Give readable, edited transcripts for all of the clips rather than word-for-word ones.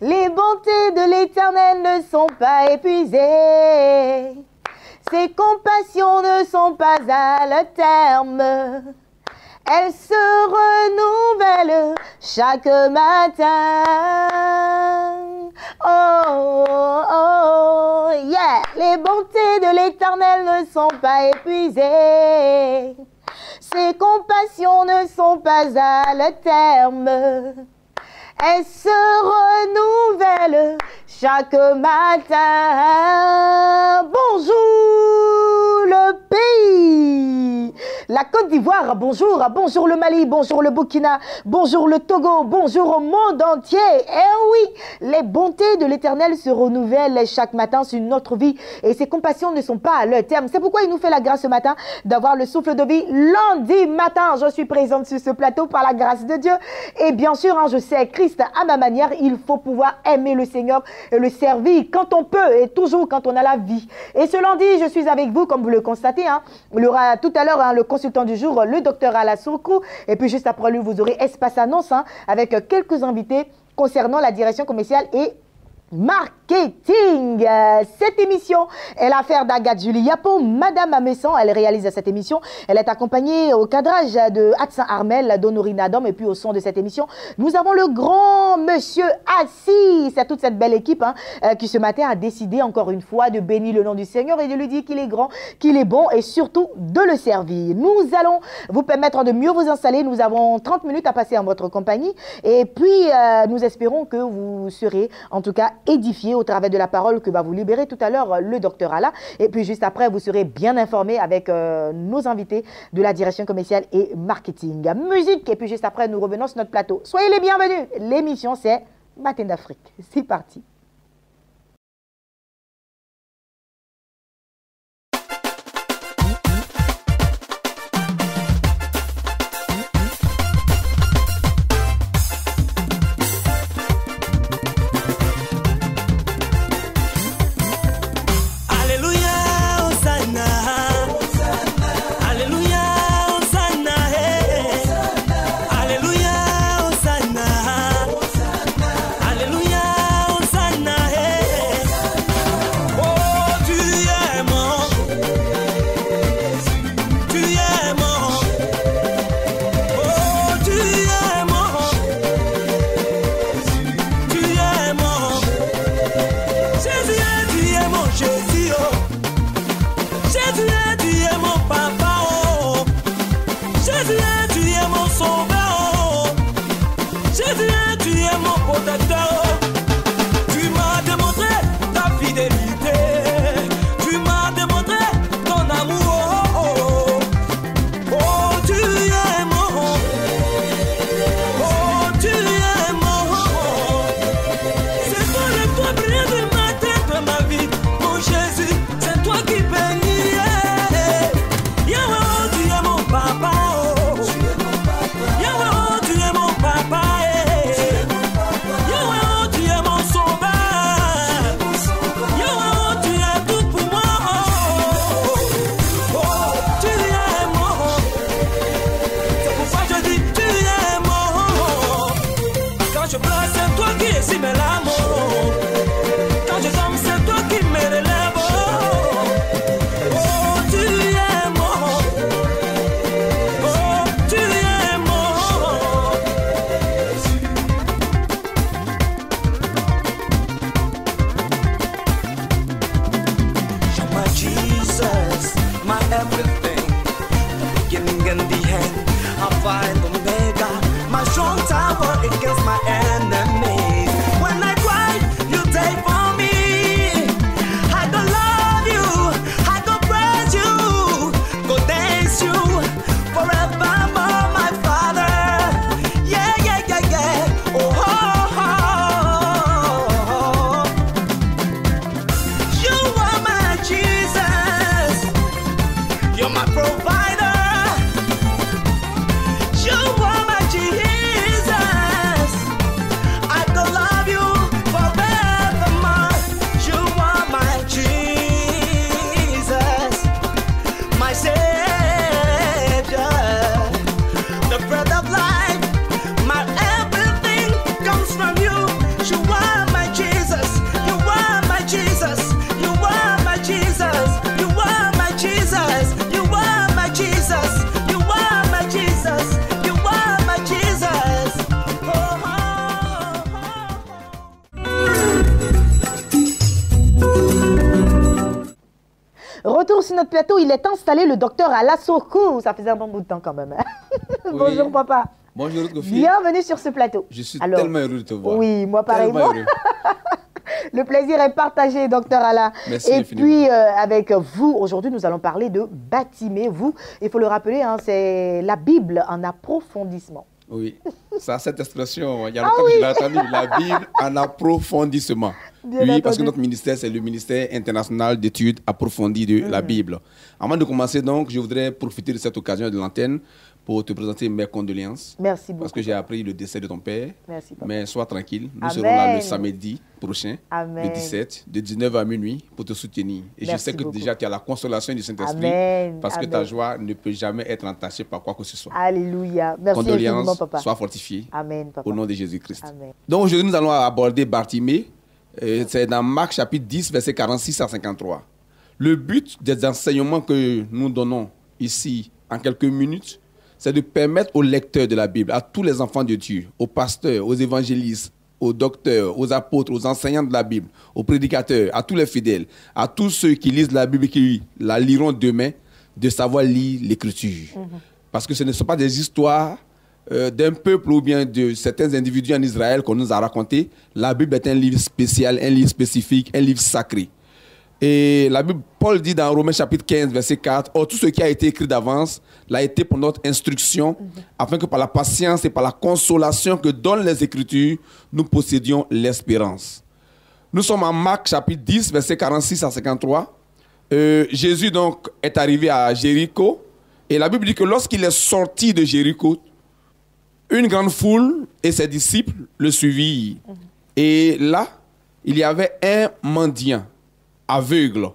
Les bontés de l'Éternel ne sont pas épuisées. Ses compassions ne sont pas à leur terme. Elles se renouvellent chaque matin. Oh, oh, yeah. Les bontés de l'Éternel ne sont pas épuisées. Ses compassions ne sont pas à leur terme. Elles se renouvellent chaque matin. Bonjour le pays, la Côte d'Ivoire, bonjour, bonjour le Mali, bonjour le Burkina, bonjour le Togo, bonjour au monde entier. Eh oui, les bontés de l'Éternel se renouvellent chaque matin sur notre vie et ses compassions ne sont pas à leur terme. C'est pourquoi il nous fait la grâce ce matin d'avoir le souffle de vie. Lundi matin, je suis présente sur ce plateau par la grâce de Dieu. Et bien sûr, je sais, Christ à ma manière, il faut pouvoir aimer le Seigneur et le servir quand on peut et toujours quand on a la vie. Et ce lundi, je suis avec vous, comme vous le constatez. Il y aura tout à l'heure le consultant du jour, le docteur Alassoukou. Et puis juste après lui, vous aurez Espace Annonce avec quelques invités concernant la direction commerciale et marketing. Cette émission est l'affaire d'Agathe Julie Yapo, Madame Amessan. Elle réalise cette émission. Elle est accompagnée au cadrage de Hatsan Armel, d'Honorine Adam. Et puis au son de cette émission, nous avons le grand monsieur assis. C'est toute cette belle équipe qui ce matin a décidé encore une fois de bénir le nom du Seigneur et de lui dire qu'il est grand, qu'il est bon et surtout de le servir. Nous allons vous permettre de mieux vous installer. Nous avons 30 minutes à passer en votre compagnie. Et puis, nous espérons que vous serez en tout cas édifié au travers de la parole que va vous libérer tout à l'heure le docteur Ala. Et puis juste après, vous serez bien informé avec nos invités de la direction commerciale et marketing. Musique, et puis juste après, nous revenons sur notre plateau. Soyez les bienvenus. L'émission, c'est Matin d'Afrique. C'est parti. You're my provider. You sur notre plateau, il est installé, le docteur Ala Soko. Ça faisait un bon bout de temps quand même. Oui. Bonjour papa. Bonjour Kofi. Bienvenue sur ce plateau. Je suis tellement heureux de te voir. Oui, moi pareillement. Le plaisir est partagé, docteur Ala. Merci et infiniment. puis, avec vous, aujourd'hui, nous allons parler de baptimer. Vous, il faut le rappeler, hein, c'est la Bible en approfondissement. Oui, ça, cette expression, il y a longtemps que je l'ai entendue, la Bible en approfondissement. Oui, parce que notre ministère, c'est le ministère international d'études approfondies de la Bible. Avant de commencer, donc, je voudrais profiter de cette occasion de l'antenne pour te présenter mes condoléances. Merci beaucoup. Parce que j'ai appris le décès de ton père. Merci, papa. Mais sois tranquille, nous Amen. serons là le samedi prochain, Amen. le 17, de 19h à minuit, pour te soutenir. Et Merci je sais que beaucoup. déjà tu as la consolation du Saint-Esprit, Amen. parce que Amen. ta joie ne peut jamais être entachée par quoi que ce soit. Alléluia. Merci infiniment, Condoléances, papa. sois fortifié. Amen, papa. Au nom de Jésus-Christ. Amen. Donc aujourd'hui, nous allons aborder Bartimée. C'est dans Marc chapitre 10, versets 46 à 53. Le but des enseignements que nous donnons ici en quelques minutes, c'est de permettre aux lecteurs de la Bible, à tous les enfants de Dieu, aux pasteurs, aux évangélistes, aux docteurs, aux apôtres, aux enseignants de la Bible, aux prédicateurs, à tous les fidèles, à tous ceux qui lisent la Bible et qui la liront demain, de savoir lire l'Écriture. Parce que ce ne sont pas des histoires d'un peuple ou bien de certains individus en Israël qu'on nous a raconté. La Bible est un livre spécial, un livre spécifique, un livre sacré. Et la Bible, Paul dit dans Romains chapitre 15, verset 4, « Or, tout ce qui a été écrit d'avance l'a été pour notre instruction, afin que par la patience et par la consolation que donnent les Écritures, nous possédions l'espérance. » Nous sommes en Marc chapitre 10, verset 46 à 53. Jésus donc est arrivé à Jéricho. Et la Bible dit que lorsqu'il est sorti de Jéricho, une grande foule et ses disciples le suivirent. Et là, il y avait un mendiant aveugle,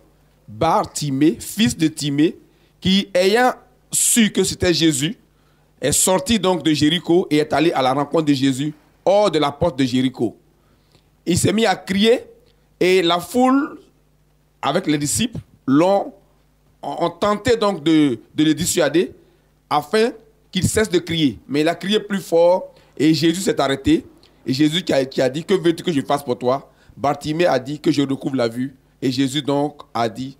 Bartimée, fils de Timée, qui, ayant su que c'était Jésus, est sorti donc de Jéricho et est allé à la rencontre de Jésus hors de la porte de Jéricho. Il s'est mis à crier et la foule, avec les disciples, ont tenté donc de le dissuader afin qu'il cesse de crier. Mais il a crié plus fort et Jésus s'est arrêté. Et Jésus qui a dit, que veux-tu que je fasse pour toi? Bartimée a dit que je recouvre la vue. Et Jésus donc a dit,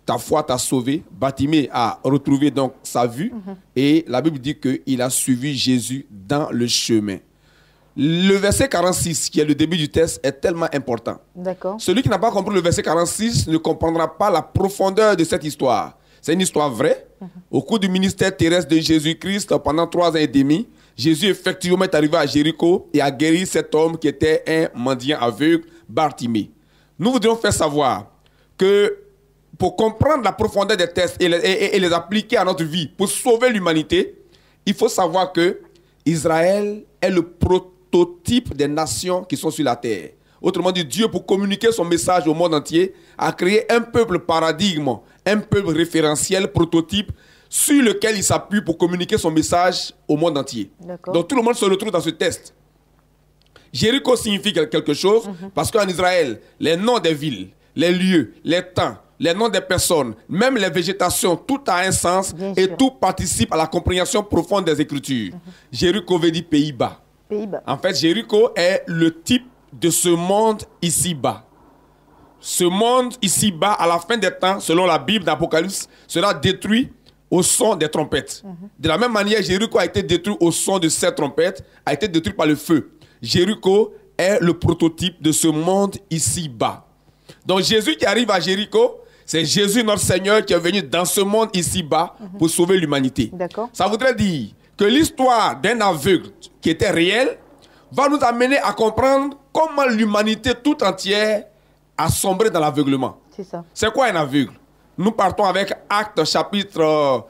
ta foi t'a sauvé. Bartimée a retrouvé donc sa vue. Et la Bible dit qu'il a suivi Jésus dans le chemin. Le verset 46, qui est le début du texte, est tellement important. D'accord. Celui qui n'a pas compris le verset 46 ne comprendra pas la profondeur de cette histoire. C'est une histoire vraie. Au cours du ministère terrestre de Jésus-Christ, pendant 3 ans et demi, Jésus effectivement est arrivé à Jéricho et a guéri cet homme qui était un mendiant aveugle, Bartimée. Nous voudrions faire savoir que pour comprendre la profondeur des textes et les appliquer à notre vie, pour sauver l'humanité, il faut savoir que Israël est le prototype des nations qui sont sur la terre. Autrement dit, Dieu, pour communiquer son message au monde entier, a créé un peuple paradigme, un peuple référentiel, prototype, sur lequel il s'appuie pour communiquer son message au monde entier. Donc tout le monde se retrouve dans ce texte. Jéricho signifie quelque chose parce qu'en Israël, les noms des villes, les lieux, les temps, les noms des personnes, même les végétations, tout a un sens et tout participe à la compréhension profonde des Écritures. Jéricho veut dire Pays-Bas. En fait, Jéricho est le type de ce monde ici-bas. Ce monde ici-bas, à la fin des temps, selon la Bible d'Apocalypse, sera détruit au son des trompettes. De la même manière, Jéricho a été détruit au son de ces trompettes, a été détruit par le feu. Jéricho est le prototype de ce monde ici-bas. Donc Jésus qui arrive à Jéricho, c'est Jésus notre Seigneur qui est venu dans ce monde ici-bas pour sauver l'humanité. Ça voudrait dire que l'histoire d'un aveugle qui était réel va nous amener à comprendre comment l'humanité tout entière a sombré dans l'aveuglement. C'est quoi un aveugle? Nous partons avec Actes chapitre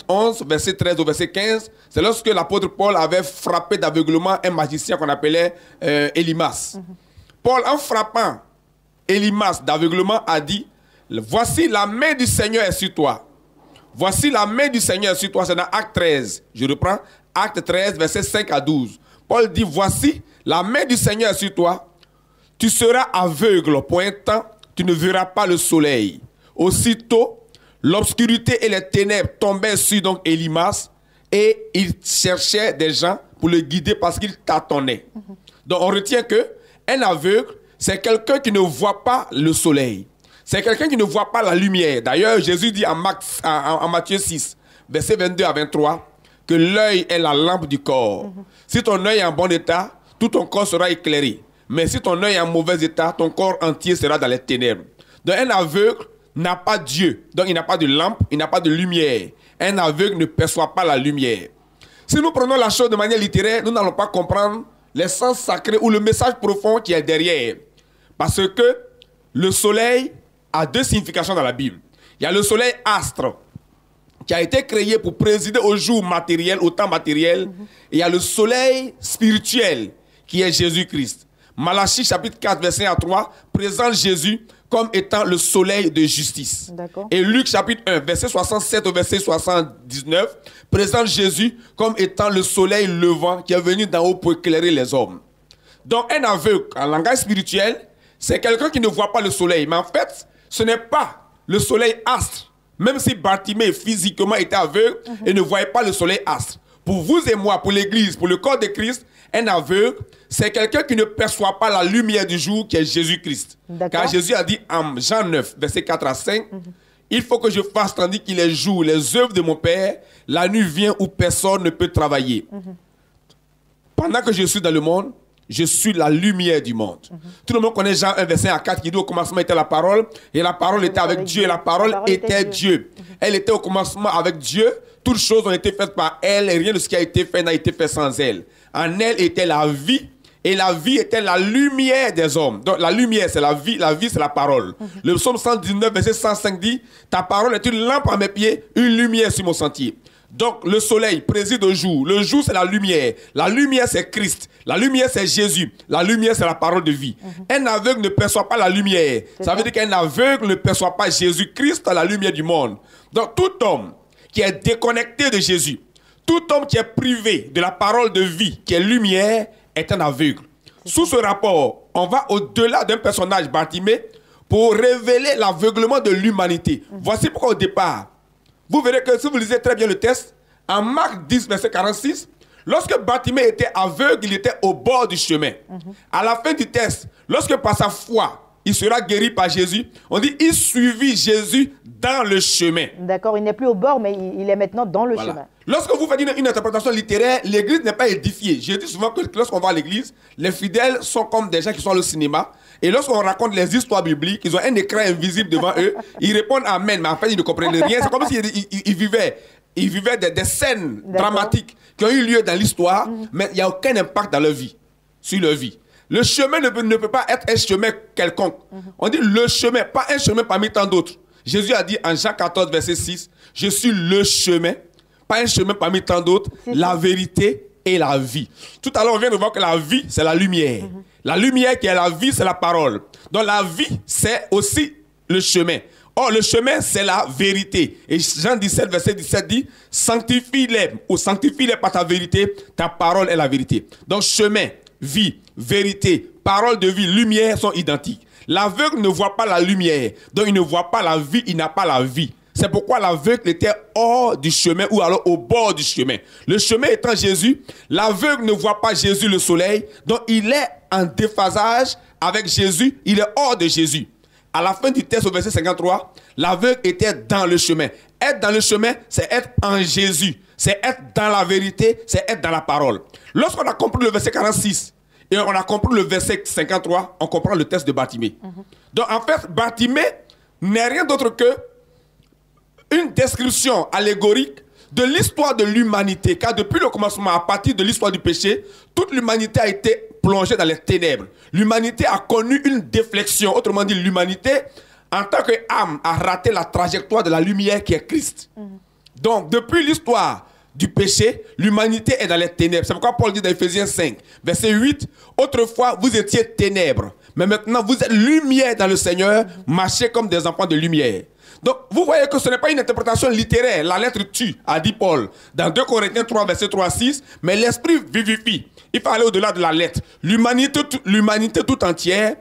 11, verset 13 au verset 15. C'est lorsque l'apôtre Paul avait frappé d'aveuglement un magicien qu'on appelait Élymas. Paul, en frappant Élymas d'aveuglement, a dit, voici la main du Seigneur est sur toi. Voici la main du Seigneur est sur toi. C'est dans Acte 13. Je reprends. Acte 13, verset 5 à 12. Paul dit, voici la main du Seigneur est sur toi. Tu seras aveugle pour un temps. Tu ne verras pas le soleil. Aussitôt, l'obscurité et les ténèbres tombaient sur donc Élymas et il cherchait des gens pour le guider parce qu'il tâtonnait. Donc on retient que un aveugle, c'est quelqu'un qui ne voit pas le soleil. c'est quelqu'un qui ne voit pas la lumière. D'ailleurs, Jésus dit en Matthieu 6, versets 22 à 23, que l'œil est la lampe du corps. Si ton œil est en bon état, tout ton corps sera éclairé. Mais si ton œil est en mauvais état, ton corps entier sera dans les ténèbres. Donc un aveugle n'a pas Dieu. Donc il n'a pas de lampe, il n'a pas de lumière. Un aveugle ne perçoit pas la lumière. Si nous prenons la chose de manière littéraire, nous n'allons pas comprendre l'essence sacrée ou le message profond qui est derrière. Parce que le soleil a deux significations dans la Bible. Il y a le soleil astre, qui a été créé pour présider au jour matériel, au temps matériel. Et il y a le soleil spirituel, qui est Jésus-Christ. Malachie chapitre 4, verset 1 à 3, présente Jésus comme étant le soleil de justice. Et Luc chapitre 1, verset 67 au verset 79, présente Jésus comme étant le soleil levant qui est venu d'en haut pour éclairer les hommes. Donc un aveugle, en langage spirituel, c'est quelqu'un qui ne voit pas le soleil. Mais en fait, ce n'est pas le soleil astre. Même si Bartimée physiquement était aveugle et ne voyait pas le soleil astre. Pour vous et moi, pour l'Église, pour le corps de Christ, un aveugle, c'est quelqu'un qui ne perçoit pas la lumière du jour qui est Jésus-Christ. Car Jésus a dit en Jean 9, verset 4 à 5, il faut que je fasse tandis qu'il est jour les œuvres de mon Père, la nuit vient où personne ne peut travailler. Pendant que je suis dans le monde, je suis la lumière du monde. Tout le monde connaît Jean 1, verset 1 à 4 qui dit au commencement était la parole, et la parole était avec Dieu, et la parole était Dieu. Elle était au commencement avec Dieu. Toutes choses ont été faites par elle, et rien de ce qui a été fait n'a été fait sans elle. En elle était la vie, et la vie était la lumière des hommes. Donc la lumière, c'est la vie c'est la parole. Le psaume 119, verset 105 dit, ta parole est une lampe à mes pieds, une lumière sur mon sentier. Donc le soleil préside au jour. Le jour, c'est la lumière. La lumière, c'est Christ. La lumière, c'est Jésus. La lumière, c'est la parole de vie. Un aveugle ne perçoit pas la lumière. Ça veut dire qu'un aveugle ne perçoit pas Jésus-Christ, la lumière du monde. Donc tout homme qui est déconnecté de Jésus, tout homme qui est privé de la parole de vie, qui est lumière, est un aveugle. Sous ce rapport, on va au-delà d'un personnage, Bartimée, pour révéler l'aveuglement de l'humanité. Voici pourquoi au départ, vous verrez que si vous lisez très bien le texte, en Marc 10, verset 46, lorsque Bartimée était aveugle, il était au bord du chemin. À la fin du texte, lorsque par sa foi, il sera guéri par Jésus, on dit il suivit Jésus dans le chemin. D'accord, il n'est plus au bord, mais il est maintenant dans le chemin. Lorsque vous faites une interprétation littéraire, l'église n'est pas édifiée. Je dis souvent que lorsqu'on va à l'église, les fidèles sont comme des gens qui sont au cinéma. Et lorsqu'on raconte les histoires bibliques, ils ont un écran invisible devant eux. Ils répondent Amen, mais en fait, ils ne comprennent rien. C'est comme s'ils vivaient des scènes dramatiques qui ont eu lieu dans l'histoire, mais il n'y a aucun impact dans leur vie, sur leur vie. Le chemin ne peut pas être un chemin quelconque. On dit le chemin, pas un chemin parmi tant d'autres. Jésus a dit en Jean 14, verset 6, je suis le chemin, pas un chemin parmi tant d'autres, la vérité et la vie. Tout à l'heure, on vient de voir que la vie, c'est la lumière. La lumière qui est la vie, c'est la parole. Donc la vie, c'est aussi le chemin. Or, le chemin, c'est la vérité. Et Jean 17, verset 17 dit, sanctifie-les, ou sanctifie-les par ta vérité, ta parole est la vérité. Donc chemin, vie, vérité, parole de vie, lumière sont identiques. L'aveugle ne voit pas la lumière, donc il ne voit pas la vie, il n'a pas la vie. C'est pourquoi l'aveugle était hors du chemin ou alors au bord du chemin. Le chemin étant Jésus, l'aveugle ne voit pas Jésus le soleil, donc il est en déphasage avec Jésus, il est hors de Jésus. À la fin du texte au verset 53, l'aveugle était dans le chemin. Être dans le chemin, c'est être en Jésus. C'est être dans la vérité, c'est être dans la parole. Lorsqu'on a compris le verset 46 et on a compris le verset 53, on comprend le texte de Bartimée. Donc en fait, Bartimée n'est rien d'autre que une description allégorique de l'histoire de l'humanité. Car depuis le commencement, à partir de l'histoire du péché, toute l'humanité a été plongée dans les ténèbres. L'humanité a connu une déflexion. Autrement dit, l'humanité, en tant qu'âme, a raté la trajectoire de la lumière qui est Christ. Donc, depuis l'histoire du péché, l'humanité est dans les ténèbres. C'est pourquoi Paul dit dans Ephésiens 5, verset 8, « Autrefois, vous étiez ténèbres, mais maintenant, vous êtes lumière dans le Seigneur, marchez comme des enfants de lumière. » Donc, vous voyez que ce n'est pas une interprétation littéraire. La lettre tue, a dit Paul, dans 2 Corinthiens 3, verset 3 à 6, mais l'esprit vivifie. Il faut aller au-delà de la lettre. L'humanité tout entière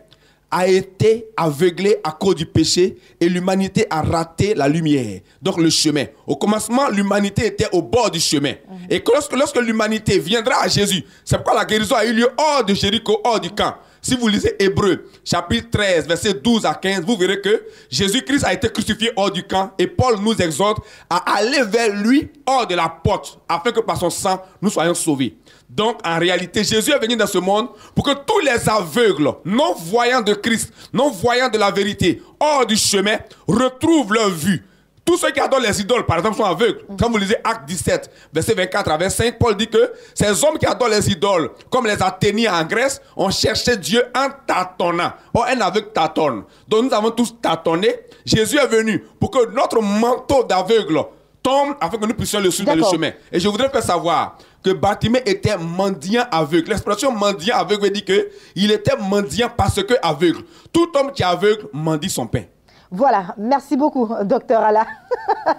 a été aveuglée à cause du péché et l'humanité a raté la lumière. Donc le chemin. Au commencement, l'humanité était au bord du chemin. Et lorsque l'humanité viendra à Jésus, c'est pourquoi la guérison a eu lieu hors de Jéricho, hors du camp. Si vous lisez Hébreux, chapitre 13, versets 12 à 15, vous verrez que Jésus-Christ a été crucifié hors du camp et Paul nous exhorte à aller vers lui hors de la porte afin que par son sang, nous soyons sauvés. Donc, en réalité, Jésus est venu dans ce monde pour que tous les aveugles, non-voyants de Christ, non-voyants de la vérité, hors du chemin, retrouvent leur vue. Tous ceux qui adorent les idoles, par exemple, sont aveugles. Quand vous lisez Actes 17, verset 24 à 25, Paul dit que ces hommes qui adorent les idoles, comme les Athéniens en Grèce, ont cherché Dieu en tâtonnant. Or, un aveugle tâtonne. Donc, nous avons tous tâtonné. Jésus est venu pour que notre manteau d'aveugle tombe afin que nous puissions le suivre dans le chemin. Et je voudrais faire savoir que Bartimée était mendiant aveugle. L'expression mendiant aveugle veut dire qu'il était mendiant parce que aveugle. Tout homme qui est aveugle mendie son pain. Voilà, merci beaucoup, docteur Alla.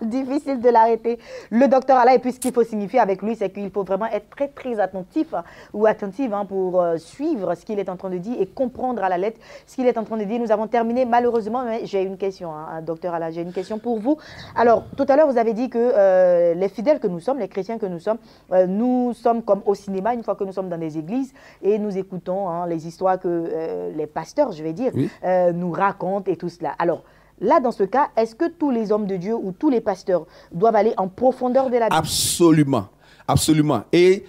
Difficile de l'arrêter. Le docteur Alla, et puis ce qu'il faut signifier avec lui, c'est qu'il faut vraiment être très, très attentif ou attentive pour suivre ce qu'il est en train de dire et comprendre à la lettre ce qu'il est en train de dire. Nous avons terminé, malheureusement, mais j'ai une question, docteur Alla, j'ai une question pour vous. Alors, tout à l'heure, vous avez dit que les fidèles que nous sommes, les chrétiens que nous sommes comme au cinéma, une fois que nous sommes dans des églises, et nous écoutons les histoires que les pasteurs, je vais dire, oui, nous racontent et tout cela. Alors, là, dans ce cas, est-ce que tous les hommes de Dieu ou tous les pasteurs doivent aller en profondeur de la Bible? Absolument, absolument. Et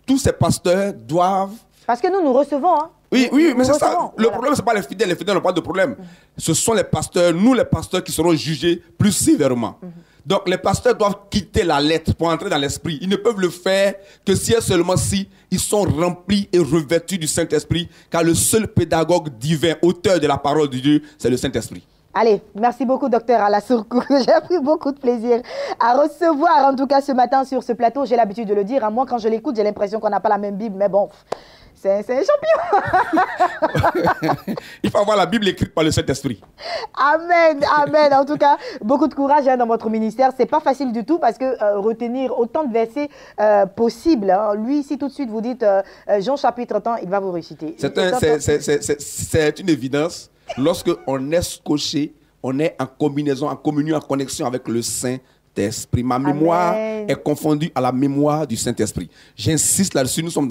tous ces pasteurs doivent... Parce que nous recevons. Oui, mais c'est ça. Le problème, ce n'est pas les fidèles n'ont pas de problème. Ce sont les pasteurs, nous les pasteurs, qui seront jugés plus sévèrement. Donc, les pasteurs doivent quitter la lettre pour entrer dans l'esprit. Ils ne peuvent le faire que si et seulement si ils sont remplis et revêtus du Saint-Esprit, car le seul pédagogue divin, auteur de la parole de Dieu, c'est le Saint-Esprit. Allez, merci beaucoup, docteur Alla Sourkou. J'ai pris beaucoup de plaisir à recevoir, en tout cas ce matin sur ce plateau. J'ai l'habitude de le dire. Moi, quand je l'écoute, j'ai l'impression qu'on n'a pas la même Bible. Mais bon, c'est un champion. Il faut avoir la Bible écrite par le Saint-Esprit. Amen, amen. En tout cas, beaucoup de courage dans votre ministère. Ce n'est pas facile du tout parce que retenir autant de versets possibles. Lui, ici, tout de suite, vous dites Jean chapitre 30, il va vous réciter. C'est une évidence. Lorsqu'on est scotché, on est en combinaison, en communion, en connexion avec le Saint-Esprit. Ma mémoire est confondue à la mémoire du Saint-Esprit. J'insiste là-dessus, nous sommes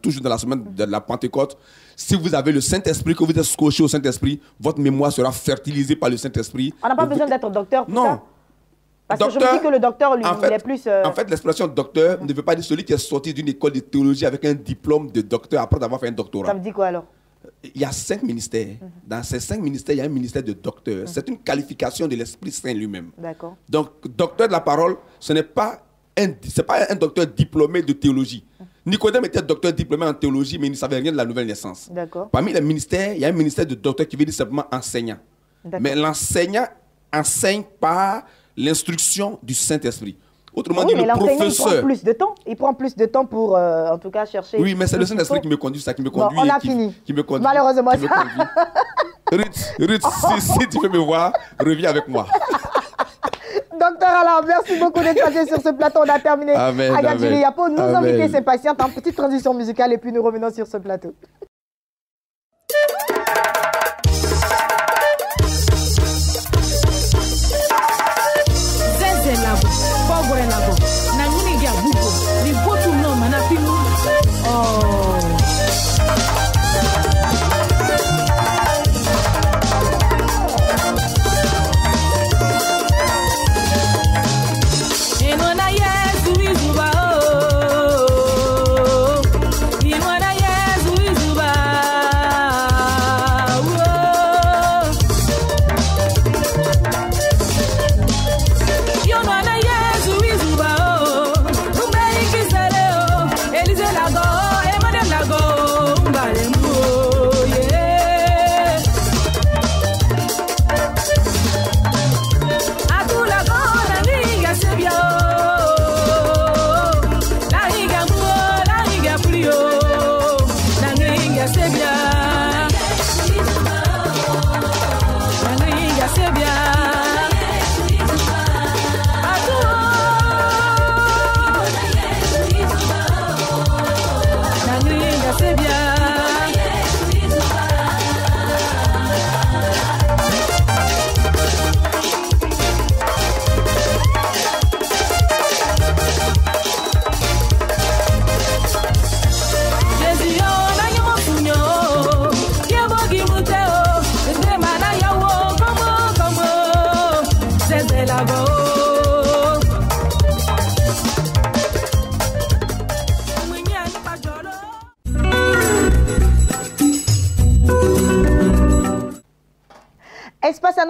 toujours dans la semaine de la Pentecôte. Si vous avez le Saint-Esprit, que vous êtes scotché au Saint-Esprit, votre mémoire sera fertilisée par le Saint-Esprit. On n'a pas besoin d'être docteur pour ça? Non. Parce que je me dis que le docteur, lui, il est plus... En fait, l'expression docteur ne veut pas dire celui qui est sorti d'une école de théologie avec un diplôme de docteur après avoir fait un doctorat. Ça me dit quoi alors? Il y a 5 ministères. Dans ces 5 ministères, il y a un ministère de docteur. C'est une qualification de l'Esprit Saint lui-même. D'accord. Donc, docteur de la parole, ce n'est pas un docteur diplômé de théologie. Nicodème était docteur diplômé en théologie, mais il ne savait rien de la nouvelle naissance. D'accord. Parmi les ministères, il y a un ministère de docteur qui veut dire simplement enseignant. Mais l'enseignant enseigne par l'instruction du Saint-Esprit. Autrement dit, le professeur... Il prend plus de temps pour, en tout cas, chercher... Oui, mais c'est le Saint-Esprit qui me conduit, ça qui me conduit. Bon, on a fini. Qui me conduit. Malheureusement, Ruth, si tu veux me voir, reviens avec moi. Docteur Alla, merci beaucoup d'être passé sur ce plateau. On a terminé. Amen, Agadjili Yapo. Nous inviter ses patients en petite transition musicale et puis nous revenons sur ce plateau.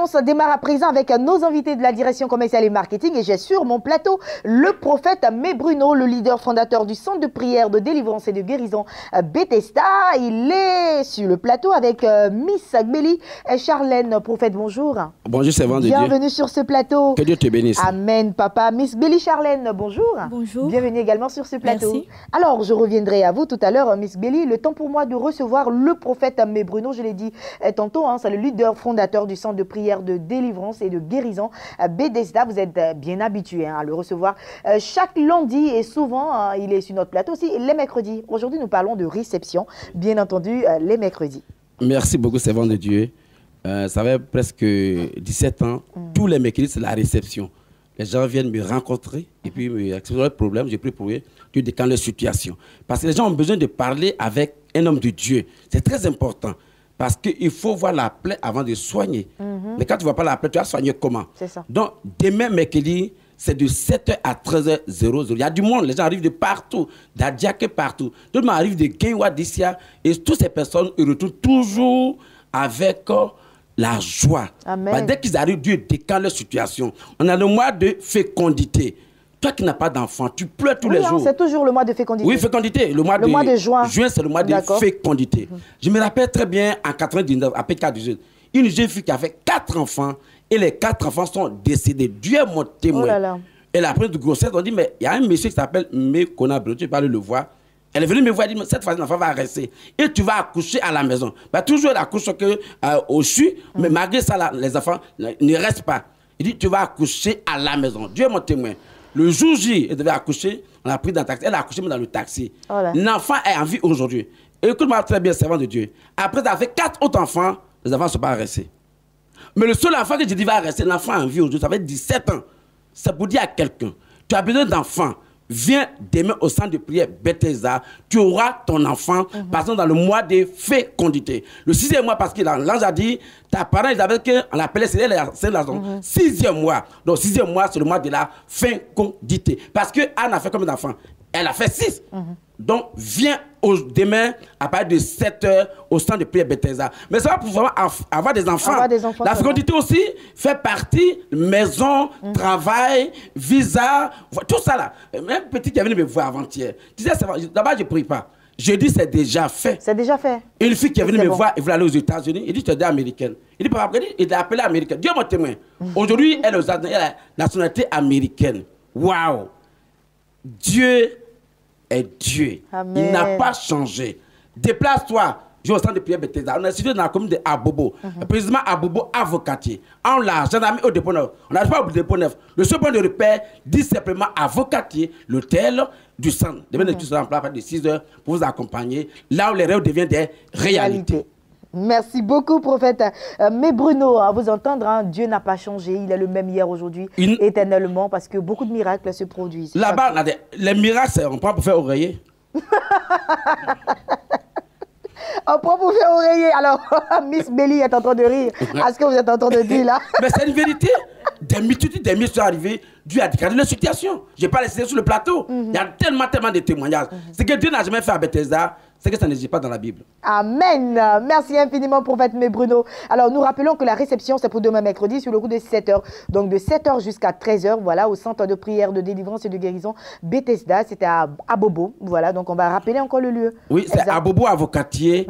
bande-annonce démarre à présent avec nos invités de la direction commerciale et marketing. Et j'ai sur mon plateau le prophète Aimé Bruno, le leader fondateur du centre de prière, de délivrance et de guérison Bethesda. Il est sur le plateau avec Miss Agbeli Charlène. Prophète, bonjour. Bonjour, servant de Dieu. Bienvenue sur ce plateau. Que Dieu te bénisse. Amen, papa. Miss Béli Charlène, bonjour. Bonjour. Bienvenue également sur ce plateau. Merci. Alors, je reviendrai à vous tout à l'heure, Miss Béli. Le temps pour moi de recevoir le prophète Aimé Bruno, je l'ai dit tantôt, hein, c'est le leader fondateur du centre de prière, de délivrance et de guérison Bethesda. Vous êtes bien habitué à le recevoir chaque lundi et souvent, il est sur notre plateau aussi les mercredis. Aujourd'hui, nous parlons de réception, bien entendu, les mercredis. Merci beaucoup, servant de Dieu. Ça fait presque 17 ans. Tous les mercredis, c'est la réception. Les gens viennent me rencontrer et puis me expliquer leurs problèmes. J'ai pris pour eux de décanter leur situation. Parce que les gens ont besoin de parler avec un homme de Dieu. C'est très important. Parce qu'il faut voir la plaie avant de soigner. Mais quand tu ne vois pas la plaie, tu vas soigner comment? C'est ça. Donc, demain, mercredi, c'est de 7h à 13h00. Il y a du monde, les gens arrivent de partout, d'Adiaké partout. Tout le monde arrive de Guinwa d'ici. Et toutes ces personnes, ils retournent toujours avec la joie. Amen. Dès qu'ils arrivent, Dieu décale leur situation. On a le mois de fécondité. Toi qui n'as pas d'enfant, tu pleures tous les jours. C'est toujours le mois de fécondité. Oui, fécondité. Le mois de juin. Juin, c'est le mois de fécondité. Je me rappelle très bien, en 99, à PK18, une jeune fille qui avait 4 enfants, et les 4 enfants sont décédés. Dieu est mon témoin. Oh là là. Et la première de grossesse, on dit, mais il y a un monsieur qui s'appelle Mekona Bruno, tu peux aller le voir. Elle est venue me voir, elle dit, cette fois, l'enfant va rester. Et tu vas accoucher à la maison. Bah, toujours, elle accouche au CHU, mais malgré ça, là, les enfants ne restent pas. Il dit, tu vas accoucher à la maison. Dieu est mon témoin. Le jour J, elle devait accoucher, on l'a pris dans le taxi. Elle a accouché dans le taxi. Voilà. L'enfant est en vie aujourd'hui. Écoute-moi très bien, servant de Dieu. Après avoir fait 4 autres enfants, les enfants ne sont pas restés. Mais le seul enfant que je dis va rester, l'enfant en vie aujourd'hui, ça fait 17 ans. C'est pour dire à quelqu'un, tu as besoin d'enfants. Viens demain au centre de prière Bethesda, tu auras ton enfant, par exemple dans le mois de fécondité. Le 6e mois, parce que l'ange a dit, ta parent, ils avaient on l'appelait, c'est la 6e mois. Donc 6e mois, c'est le mois de la fécondité. Parce que Anne a fait combien d'enfants? Elle a fait 6. Donc, viens demain à partir de 7h au centre de prière Bethesda. Mais ça va pouvoir avoir des enfants. La fécondité aussi fait partie maison, travail, visa, tout ça là. Même petit qui est venu me voir avant-hier. Tu sais, d'abord, je ne prie pas. Je dis, c'est déjà fait. C'est déjà fait. Une fille qui est venue me voir, elle voulait aller aux États-Unis. Il dit, tu es américaine. Il dit, papa, il a appelé américaine. Dieu mon témoin. Aujourd'hui, elle a la nationalité américaine. Waouh! Dieu est Dieu. Amen. Il n'a pas changé. Déplace-toi. Je vais au centre de prière Bethesda. On est situé dans la commune de Abobo. Précisément Abobo Avocatier. En là, j'en ai mis au dépôt neuf. On n'arrive pas au dépôt neuf. Le seul point de repère dit simplement Avocatier, l'hôtel du centre. Demain, tu seras en place à partir de 6h pour vous accompagner. Là où les rêves deviennent des réalités. Merci beaucoup, prophète. Mais Bruno, à vous entendre, hein, Dieu n'a pas changé. Il est le même hier, aujourd'hui, éternellement, parce que beaucoup de miracles se produisent. Là-bas, les miracles, on prend pour faire oreiller. On prend pour faire oreiller. Alors, Miss Béli est en train de rire. À ce que vous êtes en train de dire là. Mais c'est une vérité. Des milliers sont arrivés. Dieu a déclaré leur situation. Je n'ai pas laissé sur le plateau. Il y a tellement de témoignages. Ce que Dieu n'a jamais fait à Bethesda, c'est que ça n'existe pas dans la Bible. Amen. Merci infiniment, prophète Aimé Bruno. Alors, nous rappelons que la réception, c'est pour demain mercredi sur le coup de 7h. Donc, de 7h jusqu'à 13h, voilà, au centre de prière, de délivrance et de guérison Bethesda. C'était à Abobo. Voilà, donc on va rappeler encore le lieu. Oui, c'est à Abobo Avocatier,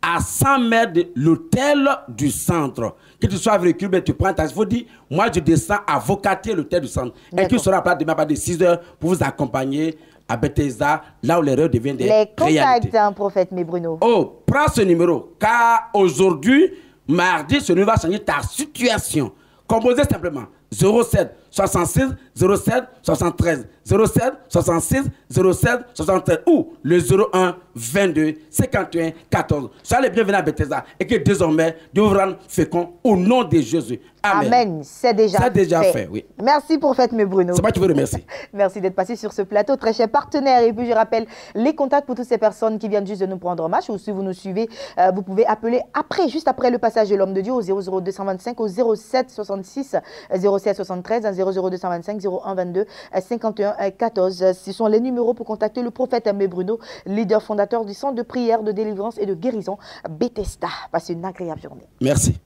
à 100 mètres de l'hôtel du centre. Que tu sois véhicule, ben, tu prends un taxi. Il faut dire, moi, je descends à Avocatier, l'hôtel du centre. Et tu seras à place demain à partir de 6h pour vous accompagner à Bethesda, là où les rêves deviennent des réalités. Les contacts, hein, prophète Aimé Bruno. Oh, prends ce numéro, car aujourd'hui, mardi, ce numéro va changer ta situation. Composez simplement 07 66 07 73 07 66 07 73 ou le 01 22 51 14. Soyez les bienvenus à Bethesda et que désormais Dieu vous rende fécond au nom de Jésus. Amen. Amen. C'est déjà fait. Oui. Merci, prophète Aimé Bruno. C'est moi qui vous remercie. Merci d'être passé sur ce plateau, très cher partenaire. Et puis, je rappelle les contacts pour toutes ces personnes qui viennent juste de nous prendre en marche. Ou si vous nous suivez, vous pouvez appeler juste après le passage de l'homme de Dieu au 00225 au 07 66 07 73 00225 01 22 51 14. Ce sont les numéros pour contacter le prophète Aimé Bruno, leader fondateur du centre de prière, de délivrance et de guérison Bethesda. Passez une agréable journée. Merci.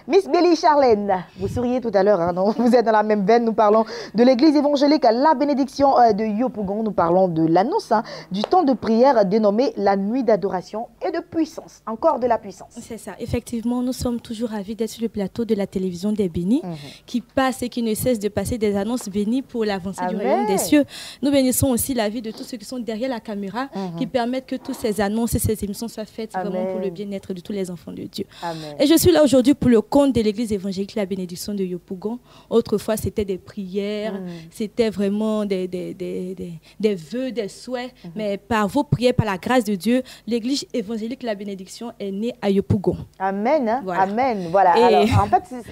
Miss Bélie Charlène, vous souriez tout à l'heure, hein, non? Vous êtes dans la même veine. Nous parlons de l'église évangélique La Bénédiction de Yopougon. Nous parlons de l'annonce du temps de prière dénommé la nuit d'adoration et de puissance. Encore de la puissance. C'est ça. Effectivement, nous sommes toujours ravis d'être sur le plateau de la télévision des bénis qui passe et qui ne cesse de passer des annonces bénies pour l'avancée du royaume des cieux. Nous bénissons aussi la vie de tous ceux qui sont derrière la caméra qui permettent que toutes ces annonces et ces émissions soient faites vraiment pour le bien-être de tous les enfants de Dieu. Amen. Et je suis là aujourd'hui pour le compte de l'église évangélique La Bénédiction de Yopougon. Autrefois, c'était des prières, c'était vraiment des vœux, des souhaits. Mais par vos prières, par la grâce de Dieu, l'église évangélique La Bénédiction est née à Yopougon. Amen. Hein? Voilà. Amen. Voilà. Et Alors,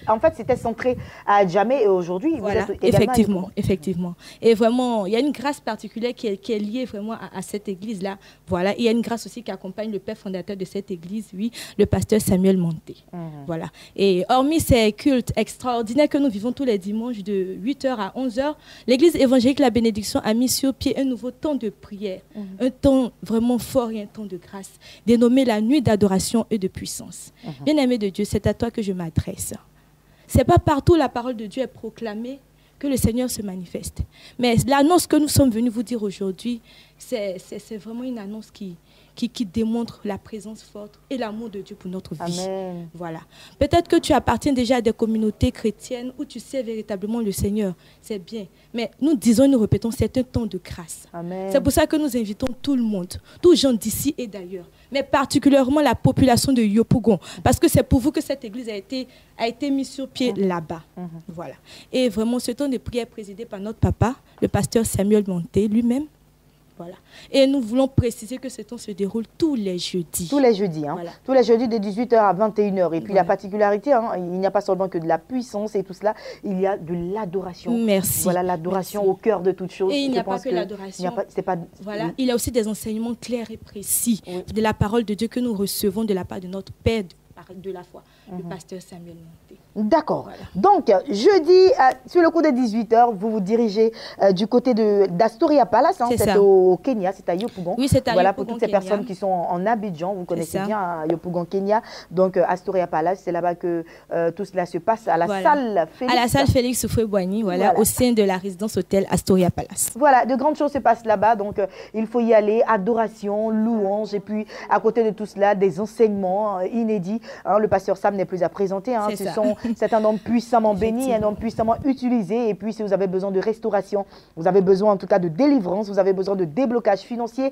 en fait, c'était centré à Djamé et aujourd'hui, voilà, vous êtes également effectivement. Et vraiment, il y a une grâce particulière qui est liée vraiment à cette église-là. Voilà. Il y a une grâce aussi qui accompagne le père fondateur de cette église, oui, le pasteur Samuel Monté. Voilà. Et hormis ces cultes extraordinaires que nous vivons tous les dimanches de 8h à 11h, l'église évangélique La Bénédiction a mis sur pied un nouveau temps de prière, un temps vraiment fort et un temps de grâce, dénommé la nuit d'adoration et de puissance. Bien-aimé de Dieu, c'est à toi que je m'adresse. C'est pas partout la parole de Dieu est proclamée que le Seigneur se manifeste. Mais l'annonce que nous sommes venus vous dire aujourd'hui, c'est vraiment une annonce qui démontre la présence forte et l'amour de Dieu pour notre vie. Amen. Voilà. Peut-être que tu appartiens déjà à des communautés chrétiennes où tu sais véritablement le Seigneur. C'est bien. Mais nous disons, nous répétons, c'est un temps de grâce. Amen. C'est pour ça que nous invitons tout le monde, tous les gens d'ici et d'ailleurs, mais particulièrement la population de Yopougon, parce que c'est pour vous que cette église a été mise sur pied là-bas. Voilà. Et vraiment, ce temps de prière est présidé par notre papa, le pasteur Samuel Monté lui-même. Voilà. Et nous voulons préciser que ce temps se déroule tous les jeudis. Tous les jeudis, hein. Voilà. Tous les jeudis de 18h à 21h. Et puis la particularité, hein, il n'y a pas seulement que de la puissance et tout cela, il y a de l'adoration. Merci. Voilà, l'adoration au cœur de toute chose. Et il n'y Je a pas pense que l'adoration. Voilà. Il y a aussi des enseignements clairs et précis de la parole de Dieu que nous recevons de la part de notre Père de la foi, le pasteur Samuel Monté. D'accord. Voilà. Donc, jeudi, sur le coup de 18h, vous vous dirigez du côté d'Astoria Palace. Hein, c'est au Kenya, c'est à Yopougon. Oui, c'est à Voilà, Yopougon, pour toutes ces personnes qui sont en Abidjan, vous connaissez bien Yopougon, Kenya. Donc, Astoria Palace, c'est là-bas que tout cela se passe, à la salle Félix. À la salle Félix Houphouët-Boigny, voilà, au sein de la résidence hôtel Astoria Palace. Voilà, de grandes choses se passent là-bas. Donc, il faut y aller, adoration, louange. Et puis, à côté de tout cela, des enseignements inédits. Hein, le pasteur Sam n'est plus à présenter. Hein, c'est un homme puissamment béni, un homme puissamment utilisé. Et puis, si vous avez besoin de restauration, vous avez besoin en tout cas de délivrance, vous avez besoin de déblocage financier,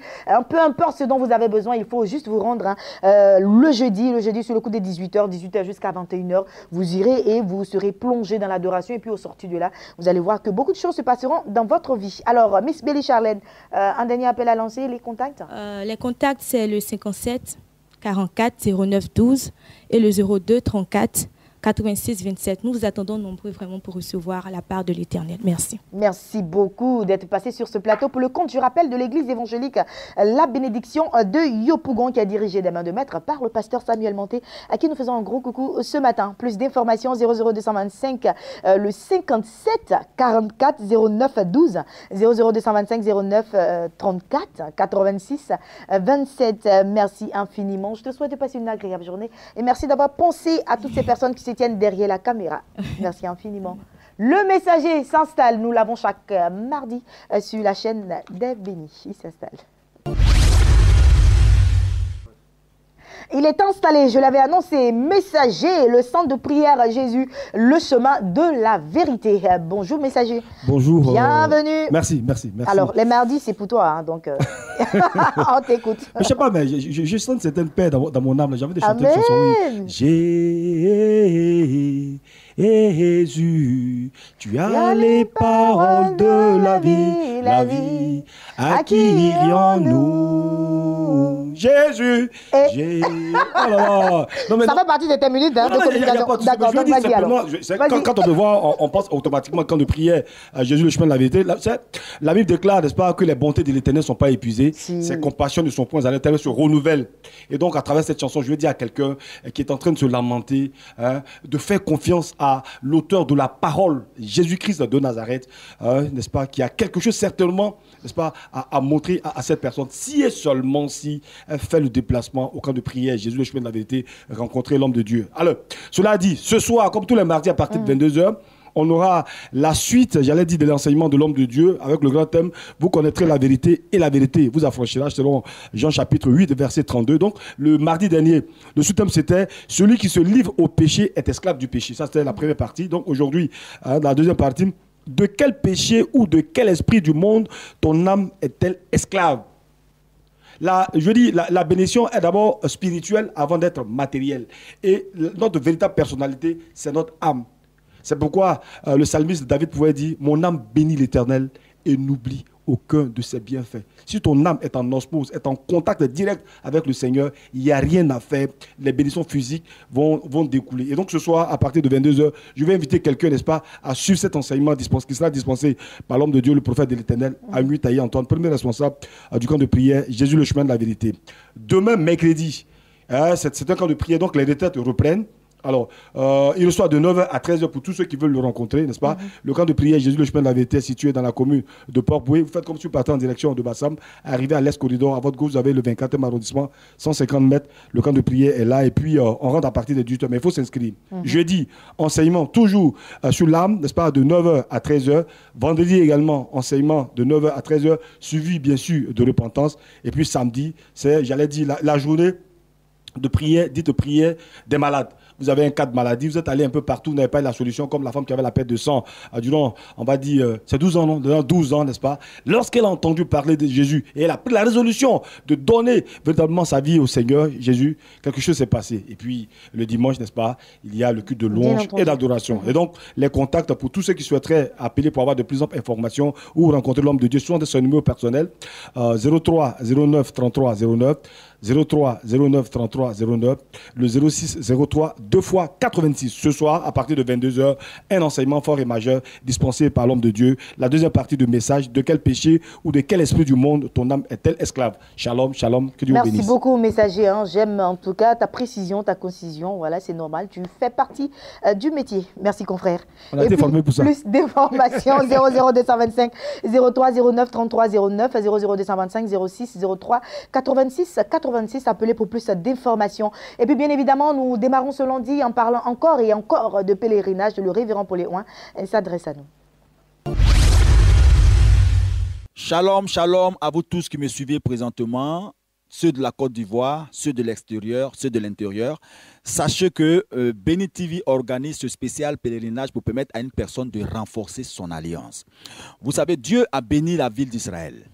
peu importe ce dont vous avez besoin, il faut juste vous rendre le jeudi sur le coup des 18h jusqu'à 21h. Vous irez et vous serez plongé dans l'adoration. Et puis, au sorti de là, vous allez voir que beaucoup de choses se passeront dans votre vie. Alors, Miss Bélie Charlène, un dernier appel à lancer, les contacts? Les contacts, c'est le 57 44 09 12 et le 02 34 86 27. Nous vous attendons nombreux vraiment pour recevoir la part de l'Éternel. Merci. Merci beaucoup d'être passé sur ce plateau pour le compte, je rappelle, de l'église évangélique La Bénédiction de Yopougon, qui est dirigée des mains de maître par le pasteur Samuel Monté, à qui nous faisons un gros coucou ce matin. Plus d'informations 00225 le 57 44 09 12 00225 09 34 86 27. Merci infiniment. Je te souhaite de passer une agréable journée et merci d'avoir pensé à toutes ces personnes qui se tiennent derrière la caméra. Merci infiniment. Le messager s'installe. Nous l'avons chaque mardi sur la chaîne des Bénis. Il s'installe. Il est installé, je l'avais annoncé, messager, le centre de prière Jésus, le chemin de la vérité. Bonjour messager. Bonjour. Bienvenue. Merci. Alors, les mardis, c'est pour toi, hein, donc on t'écoute. Je sais pas, mais je sens une certaine paix dans mon âme. J'avais des chanter une chanson, oui. Jésus, tu as les paroles de la vie, à qui irions-nous? Jésus, oh là là. Non, mais ça fait partie de tes minutes de communication. D'accord, donc vas-y alors. Quand on te voit, on pense automatiquement, quand on priait à Jésus, le chemin de la vérité. La Bible déclare, n'est-ce pas, que les bontés de l'Éternel ne sont pas épuisées, ses compassions ne sont point à l'Éternel, se renouvellent. Et donc, à travers cette chanson, je veux dire à quelqu'un qui est en train de se lamenter, hein, de faire confiance à l'auteur de la parole, Jésus-Christ de Nazareth, n'est-ce pas, qui a quelque chose certainement, n'est-ce pas, à montrer à cette personne, si et seulement si elle fait le déplacement au camp de prière, Jésus le chemin de la vérité, rencontrer l'homme de Dieu. Alors, cela dit, ce soir, comme tous les mardis à partir de 22h, on aura la suite, j'allais dire, de l'enseignement de l'homme de Dieu avec le grand thème « Vous connaîtrez la vérité et la vérité vous affranchira » selon Jean chapitre 8, verset 32. Donc, le mardi dernier, le sous-thème c'était « Celui qui se livre au péché est esclave du péché ». Ça, c'était la première partie. Donc, aujourd'hui, dans la deuxième partie, de quel péché ou de quel esprit du monde ton âme est-elle esclave? Je dis, la bénédiction est d'abord spirituelle avant d'être matérielle. Et notre véritable personnalité, c'est notre âme. C'est pourquoi le psalmiste David pouvait dire « Mon âme bénit l'Éternel et n'oublie aucun de ses bienfaits. » Si ton âme est en osmose, est en contact direct avec le Seigneur, il n'y a rien à faire. Les bénédictions physiques vont découler. Et donc ce soir, à partir de 22h, je vais inviter quelqu'un, n'est-ce pas, à suivre cet enseignement qui sera dispensé par l'homme de Dieu, le prophète de l'Éternel, Amui Taï Antoine, premier responsable du camp de prière, Jésus le chemin de la vérité. Demain, mercredi, c'est un camp de prière, donc les retraites reprennent. Alors, il reçoit de 9h à 13h pour tous ceux qui veulent le rencontrer, n'est-ce pas? Le camp de prière Jésus le chemin de la vérité est situé dans la commune de Port-Boué. Vous faites comme si vous partez en direction de Bassam, arrivez à l'Est Corridor. À votre gauche, vous avez le 24e arrondissement, 150 mètres. Le camp de prière est là et puis on rentre à partir de 18h. Mais il faut s'inscrire. Jeudi, enseignement toujours sur l'âme, n'est-ce pas, de 9h à 13h. Vendredi également, enseignement de 9h à 13h, suivi bien sûr de repentance. Et puis samedi, c'est, j'allais dire, la journée de prière, dite prière des malades. Vous avez un cas de maladie, vous êtes allé un peu partout, vous n'avez pas eu la solution, comme la femme qui avait la perte de sang, durant, on va dire, c'est 12 ans, non? Durant 12 ans, n'est-ce pas? Lorsqu'elle a entendu parler de Jésus, et elle a pris la résolution de donner véritablement sa vie au Seigneur, Jésus, quelque chose s'est passé. Et puis, le dimanche, n'est-ce pas, il y a le culte de louange et d'adoration. Et donc, les contacts pour tous ceux qui souhaiteraient appeler pour avoir de plus amples informations ou rencontrer l'homme de Dieu, soit de son numéro personnel, 03 09 33 09, 03 09 33 09, le 06 03 2 fois 86. Ce soir, à partir de 22h, un enseignement fort et majeur dispensé par l'homme de Dieu. La deuxième partie du message, de quel péché ou de quel esprit du monde ton âme est-elle esclave? Shalom, shalom, que Dieu vous bénisse. Merci beaucoup, messager. Hein. J'aime en tout cas ta précision, ta concision. Voilà, c'est normal. Tu fais partie du métier. Merci, confrère. On a été formé pour ça. Plus d'informations, 00225 03 09 33 09, 00225 06 03 86 86. Appelez pour plus d'informations. Et puis, bien évidemment, nous démarrons ce lundi en parlant encore et encore de pèlerinage. Le révérend Pauléoin s'adresse à nous. Shalom, shalom à vous tous qui me suivez présentement, ceux de la Côte d'Ivoire, ceux de l'extérieur, ceux de l'intérieur. Sachez que Béni TV organise ce spécial pèlerinage pour permettre à une personne de renforcer son alliance. Vous savez, Dieu a béni la ville d'Israël.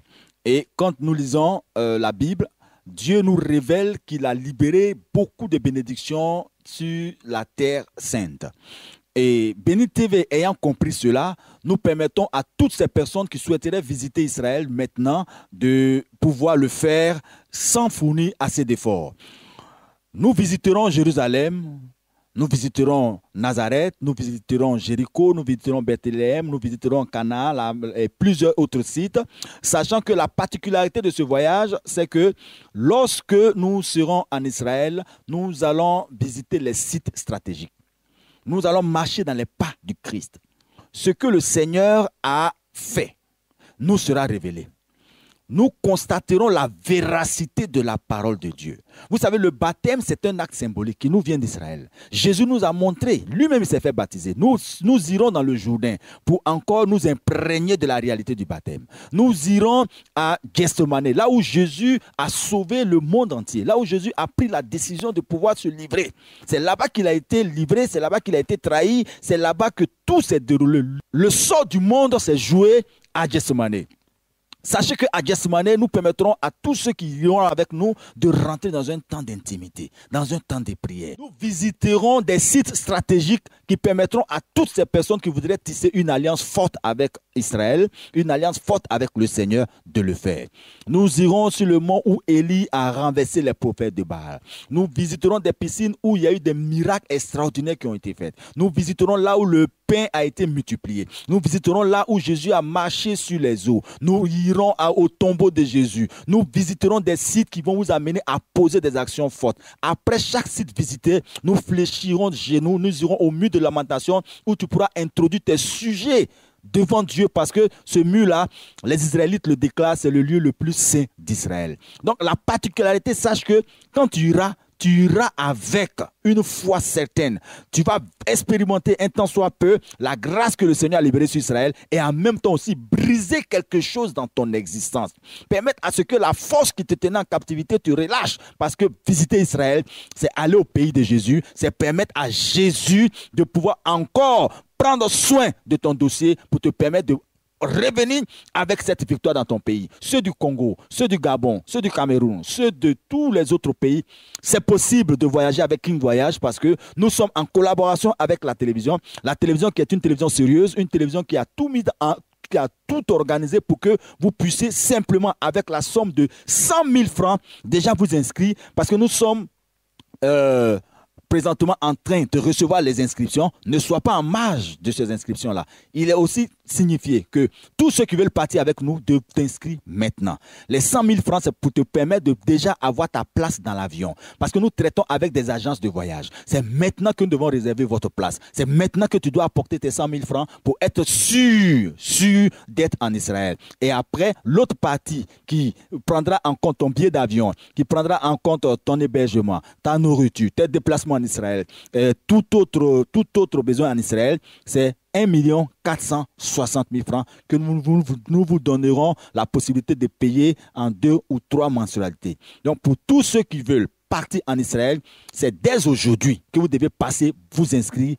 Et quand nous lisons la Bible, Dieu nous révèle qu'il a libéré beaucoup de bénédictions sur la terre sainte. Et Béni TV ayant compris cela, nous permettons à toutes ces personnes qui souhaiteraient visiter Israël maintenant de pouvoir le faire sans fournir assez d'efforts. Nous visiterons Jérusalem, nous visiterons Nazareth, nous visiterons Jéricho, nous visiterons Bethléem, nous visiterons Cana et plusieurs autres sites, sachant que la particularité de ce voyage, c'est que lorsque nous serons en Israël, nous allons visiter les sites stratégiques. Nous allons marcher dans les pas du Christ. Ce que le Seigneur a fait nous sera révélé. Nous constaterons la véracité de la parole de Dieu. Vous savez, le baptême, c'est un acte symbolique qui nous vient d'Israël. Jésus nous a montré, lui-même il s'est fait baptiser. Nous irons dans le Jourdain pour encore nous imprégner de la réalité du baptême. Nous irons à Gethsemane, là où Jésus a sauvé le monde entier, là où Jésus a pris la décision de pouvoir se livrer. C'est là-bas qu'il a été livré, c'est là-bas qu'il a été trahi, c'est là-bas que tout s'est déroulé. Le sort du monde s'est joué à Gethsemane. Sachez qu'à Gethsemane, nous permettrons à tous ceux qui iront avec nous de rentrer dans un temps d'intimité, dans un temps de prière. Nous visiterons des sites stratégiques qui permettront à toutes ces personnes qui voudraient tisser une alliance forte avec Israël, une alliance forte avec le Seigneur, de le faire. Nous irons sur le mont où Élie a renversé les prophètes de Baal. Nous visiterons des piscines où il y a eu des miracles extraordinaires qui ont été faits. Nous visiterons là où le pain a été multiplié. Nous visiterons là où Jésus a marché sur les eaux. Nous irons au tombeau de Jésus. Nous visiterons des sites qui vont vous amener à poser des actions fortes. Après chaque site visité, nous fléchirons de genoux, nous irons au mur de lamentation où tu pourras introduire tes sujets devant Dieu parce que ce mur-là, les Israélites le déclarent, c'est le lieu le plus saint d'Israël. Donc la particularité, sache que quand tu iras avec une foi certaine. Tu vas expérimenter un temps soit peu la grâce que le Seigneur a libérée sur Israël et en même temps aussi briser quelque chose dans ton existence. Permettre à ce que la force qui te tenait en captivité te relâche. Parce que visiter Israël, c'est aller au pays de Jésus. C'est permettre à Jésus de pouvoir encore prendre soin de ton dossier pour te permettre de revenir avec cette victoire dans ton pays. Ceux du Congo, ceux du Gabon, ceux du Cameroun, ceux de tous les autres pays, c'est possible de voyager avec King Voyage parce que nous sommes en collaboration avec la télévision. La télévision qui est une télévision sérieuse, une télévision qui a tout mis qui a tout organisé pour que vous puissiez simplement avec la somme de 100 000 francs déjà vous inscrire parce que nous sommes présentement en train de recevoir les inscriptions. Ne sois pas en marge de ces inscriptions-là. Il est aussi signifié que tous ceux qui veulent partir avec nous doivent t'inscrire maintenant. Les 100 000 francs, c'est pour te permettre de déjà avoir ta place dans l'avion. Parce que nous traitons avec des agences de voyage. C'est maintenant que nous devons réserver votre place. C'est maintenant que tu dois apporter tes 100 000 francs pour être sûr d'être en Israël. Et après, l'autre partie qui prendra en compte ton billet d'avion, qui prendra en compte ton hébergement, ta nourriture, tes déplacements en Israël, tout autre besoin en Israël, c'est 1 460 000 francs que nous vous donnerons la possibilité de payer en 2 ou 3 mensualités. Donc, pour tous ceux qui veulent partir en Israël, c'est dès aujourd'hui que vous devez passer, vous inscrire.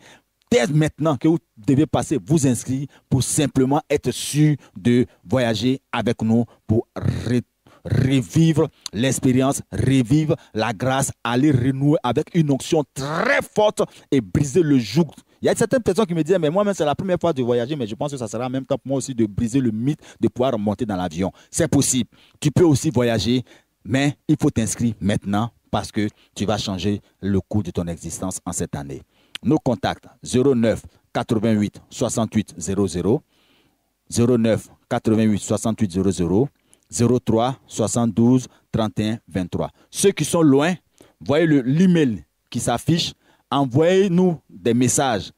Dès maintenant que vous devez passer, vous inscrire pour simplement être sûr de voyager avec nous pour revivre l'expérience, revivre la grâce, aller renouer avec une onction très forte et briser le joug. Il y a certaines personnes qui me disent, mais moi-même, c'est la première fois de voyager, mais je pense que ça sera en même temps pour moi aussi de briser le mythe de pouvoir monter dans l'avion. C'est possible. Tu peux aussi voyager, mais il faut t'inscrire maintenant parce que tu vas changer le cours de ton existence en cette année. Nos contacts, 09 88 68 00, 09 88 68 00, 03 72 31 23. Ceux qui sont loin, voyez l'email qui s'affiche. Envoyez-nous des messages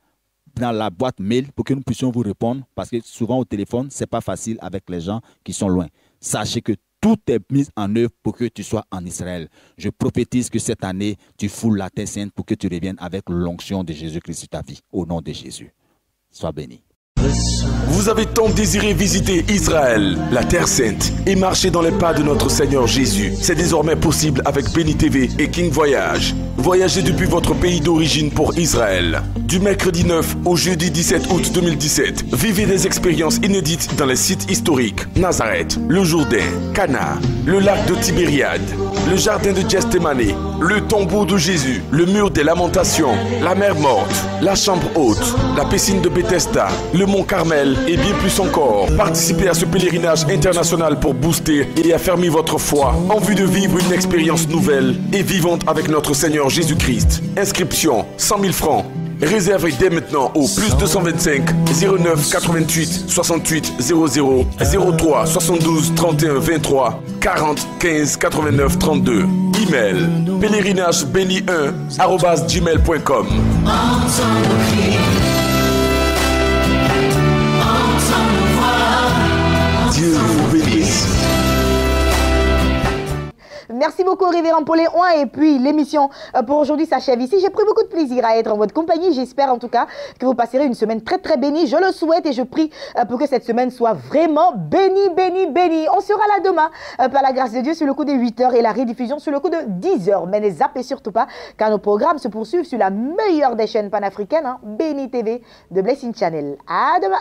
dans la boîte mail pour que nous puissions vous répondre parce que souvent au téléphone, ce n'est pas facile avec les gens qui sont loin. Sachez que tout est mis en œuvre pour que tu sois en Israël. Je prophétise que cette année, tu foules la terre sainte pour que tu reviennes avec l'onction de Jésus-Christ sur ta vie. Au nom de Jésus. Sois béni. Vous avez tant désiré visiter Israël, la Terre Sainte, et marcher dans les pas de notre Seigneur Jésus. C'est désormais possible avec Béni TV et King Voyage. Voyagez depuis votre pays d'origine pour Israël. Du mercredi 9 au jeudi 17 août 2017, vivez des expériences inédites dans les sites historiques. Nazareth, le Jourdain, Cana, le lac de Tibériade, le jardin de Gethsémani, le tombeau de Jésus, le mur des lamentations, la mer morte, la chambre haute, la piscine de Bethesda, le mont Carmel et bien plus encore. Participez à ce pèlerinage international pour booster et affermir votre foi en vue de vivre une expérience nouvelle et vivante avec notre Seigneur Jésus-Christ. Inscription 100 000 francs. Réservez dès maintenant au plus 225 09 88 68 00 03 72 31 23 40 15 89 32. Email pèlerinage-béni1@gmail.com. Dieu vous bénisse. Merci beaucoup, révérend Pauléon. Et puis, l'émission pour aujourd'hui s'achève ici. J'ai pris beaucoup de plaisir à être en votre compagnie. J'espère en tout cas que vous passerez une semaine très, très bénie. Je le souhaite et je prie pour que cette semaine soit vraiment bénie, bénie, bénie. On sera là demain, par la grâce de Dieu, sur le coup de 8h et la rediffusion sur le coup de 10h. Mais ne zappez surtout pas, car nos programmes se poursuivent sur la meilleure des chaînes panafricaines, hein, Béni TV de Blessing Channel. À demain.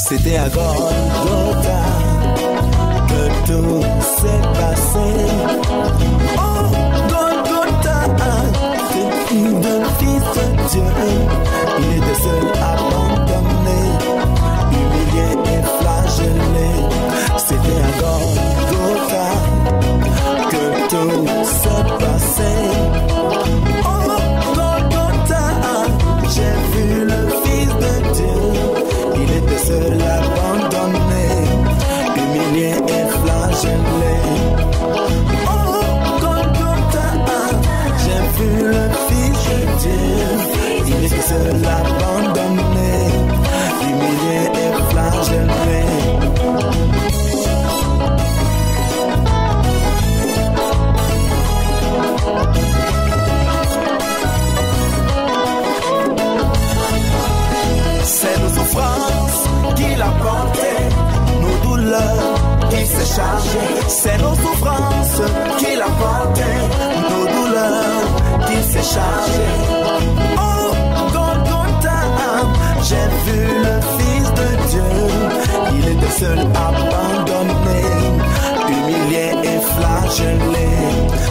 C'était à Golgotha que tout s'est passé. Oh, Golgotha, c'est le Fils de Dieu. Il était seul, abandonné, humilié et flagellé. C'était à Golgotha que tout s'est passé. Oh, Golgotha, j'ai vu le Fils de Dieu. Il était seul, abandonné, humilié et s'est chargé. C'est nos souffrances qu'il a portées, nos douleurs qu'il s'est chargé. Oh, Golgotha, j'ai vu le Fils de Dieu. Il était seul, abandonné, humilié et flagellé.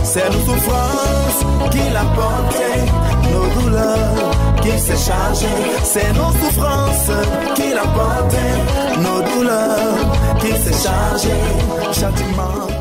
C'est nos souffrances qu'il a portées, nos douleurs qu'il s'est chargé. C'est nos souffrances qu'il a portées, nos douleurs qu'il s'est chargé. Châtiment